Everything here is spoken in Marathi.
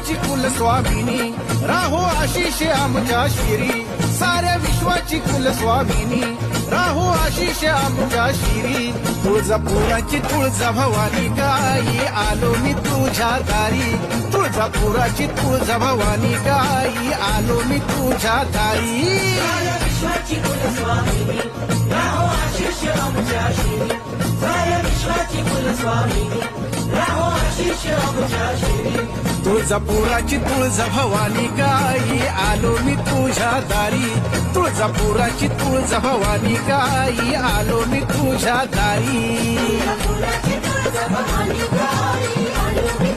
विश्वाची कुलस्वामिनी राहो आशिष आमच्या शिरी साऱ्या विश्वाची कुलस्वामिनी राहो आशिष आमच्या शिरी तुळजापुराची तुळजा भवानी गाई आलो मी तुझ्या दारी तुळजापुराची तुळजा भवानी गाई आलो मी तुझ्या दारी विश्वाची कुलस्वामिनी राहो आशिष आमच्या शिरी साऱ्या विश्वाची कुलस्वामिनी राहो आशिष आमच्या शिरी तुळजापुराची तुळजा भवानी गाई आलो मी तुझ्या दारी तुळजापुराची तुळजा भवानी गाई आलो मी तुझ्या दारी तुळजापुराची तुळजा भवानी गाई आलो मी